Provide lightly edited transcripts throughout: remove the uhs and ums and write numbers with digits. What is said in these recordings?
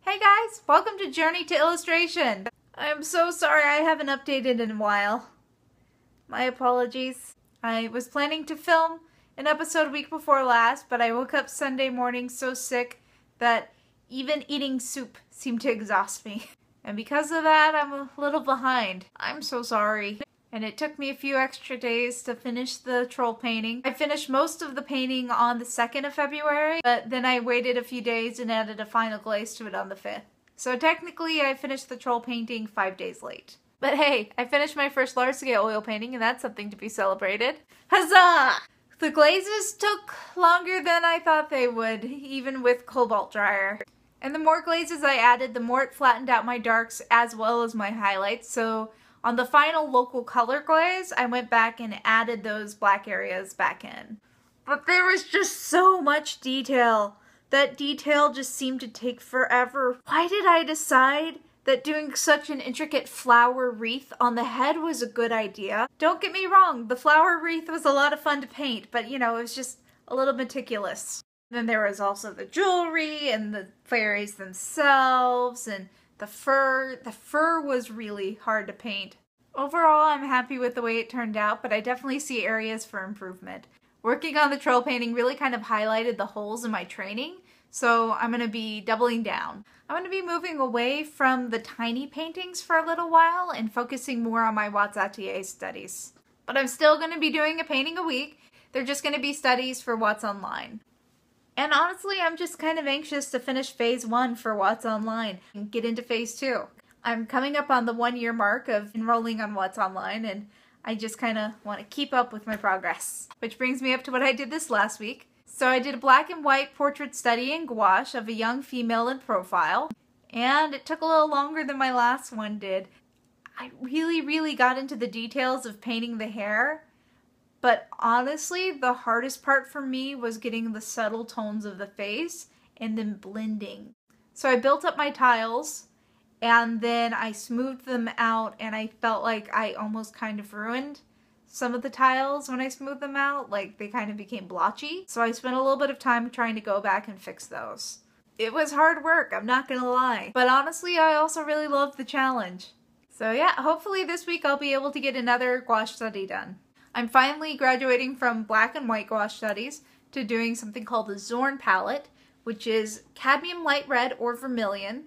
Hey guys, welcome to Journey to Illustration. I'm so sorry I haven't updated in a while. My apologies. I was planning to film an episode week before last, but I woke up Sunday morning so sick that even eating soup seemed to exhaust me. And because of that, I'm a little behind. I'm so sorry. And it took me a few extra days to finish the troll painting. I finished most of the painting on the 2nd of February, but then I waited a few days and added a final glaze to it on the 5th. So technically I finished the troll painting 5 days late. But hey, I finished my first large-scale oil painting and that's something to be celebrated. Huzzah! The glazes took longer than I thought they would, even with cobalt dryer. And the more glazes I added, the more it flattened out my darks as well as my highlights. So on the final local color glaze, I went back and added those black areas back in. But there was just so much detail. That detail just seemed to take forever. Why did I decide that doing such an intricate flower wreath on the head was a good idea? Don't get me wrong, the flower wreath was a lot of fun to paint, but you know, it was just a little meticulous. Then there was also the jewelry and the fairies themselves and the fur. The fur was really hard to paint. Overall, I'm happy with the way it turned out, but I definitely see areas for improvement. Working on the troll painting really kind of highlighted the holes in my training, so I'm going to be doubling down. I'm going to be moving away from the tiny paintings for a little while and focusing more on my Watts Atelier studies. But I'm still going to be doing a painting a week. They're just going to be studies for Watts Online. And honestly, I'm just kind of anxious to finish phase 1 for Watts Online and get into phase 2. I'm coming up on the 1-year mark of enrolling on Watts Online, and I just kind of want to keep up with my progress. Which brings me up to what I did this last week. So I did a black and white portrait study in gouache of a young female in profile, and it took a little longer than my last one did. I really got into the details of painting the hair. But honestly, the hardest part for me was getting the subtle tones of the face and then blending. So I built up my tiles and then I smoothed them out, and I felt like I almost kind of ruined some of the tiles when I smoothed them out. Like they kind of became blotchy. So I spent a little bit of time trying to go back and fix those. It was hard work, I'm not gonna lie. But honestly, I also really loved the challenge. So yeah, hopefully this week I'll be able to get another gouache study done. I'm finally graduating from black and white gouache studies to doing something called the Zorn palette, which is cadmium light red or vermilion,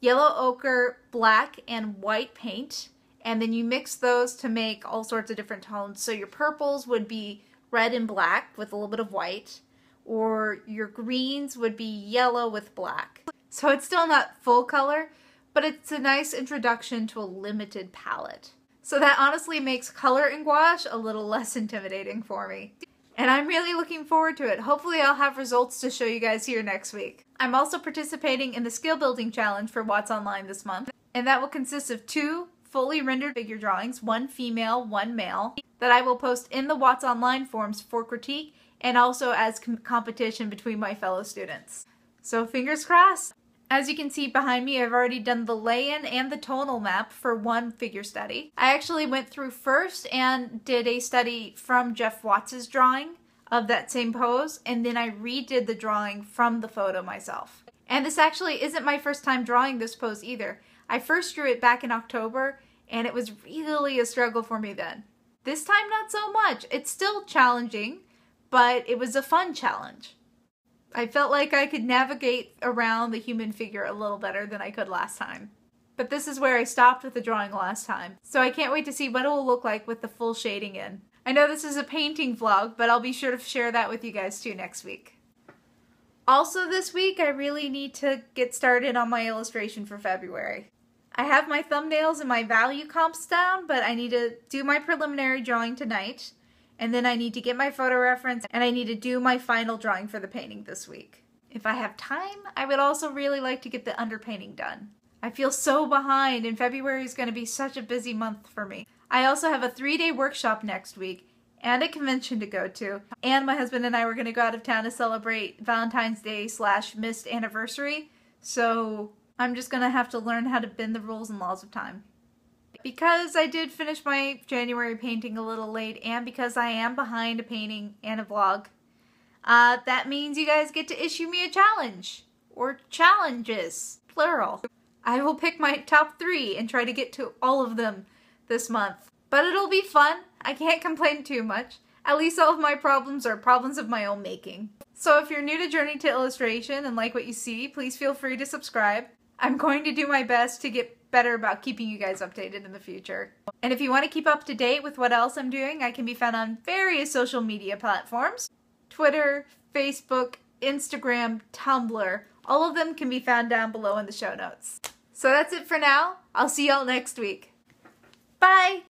yellow ochre, black, and white paint, and then you mix those to make all sorts of different tones. So your purples would be red and black with a little bit of white, or your greens would be yellow with black. So it's still not full color, but it's a nice introduction to a limited palette. So that honestly makes color in gouache a little less intimidating for me. And I'm really looking forward to it. Hopefully I'll have results to show you guys here next week. I'm also participating in the skill building challenge for Watts Online this month, and that will consist of 2 fully rendered figure drawings, 1 female, 1 male, that I will post in the Watts Online forums for critique and also as competition between my fellow students. So fingers crossed. As you can see behind me, I've already done the lay-in and the tonal map for 1 figure study. I actually went through first and did a study from Jeff Watts' drawing of that same pose, and then I redid the drawing from the photo myself. And this actually isn't my first time drawing this pose either. I first drew it back in October, and it was really a struggle for me then. This time, not so much. It's still challenging, but it was a fun challenge. I felt like I could navigate around the human figure a little better than I could last time. But this is where I stopped with the drawing last time, so I can't wait to see what it will look like with the full shading in. I know this is a painting vlog, but I'll be sure to share that with you guys too next week. Also this week, I really need to get started on my illustration for February. I have my thumbnails and my value comps down, but I need to do my preliminary drawing tonight. And then I need to get my photo reference, and I need to do my final drawing for the painting this week. If I have time, I would also really like to get the underpainting done. I feel so behind, and February is going to be such a busy month for me. I also have a 3-day workshop next week, and a convention to go to. And my husband and I were going to go out of town to celebrate Valentine's Day / missed anniversary. So I'm just going to have to learn how to bend the rules and laws of time. Because I did finish my January painting a little late, and because I am behind a painting and a vlog, that means you guys get to issue me a challenge. Or challenges. plural. I will pick my top 3 and try to get to all of them this month. But it'll be fun. I can't complain too much. At least all of my problems are problems of my own making. So if you're new to Journey to Illustration and like what you see, please feel free to subscribe. I'm going to do my best to get better about keeping you guys updated in the future. And if you want to keep up to date with what else I'm doing, I can be found on various social media platforms. Twitter, Facebook, Instagram, Tumblr. All of them can be found down below in the show notes. So that's it for now. I'll see y'all next week. Bye!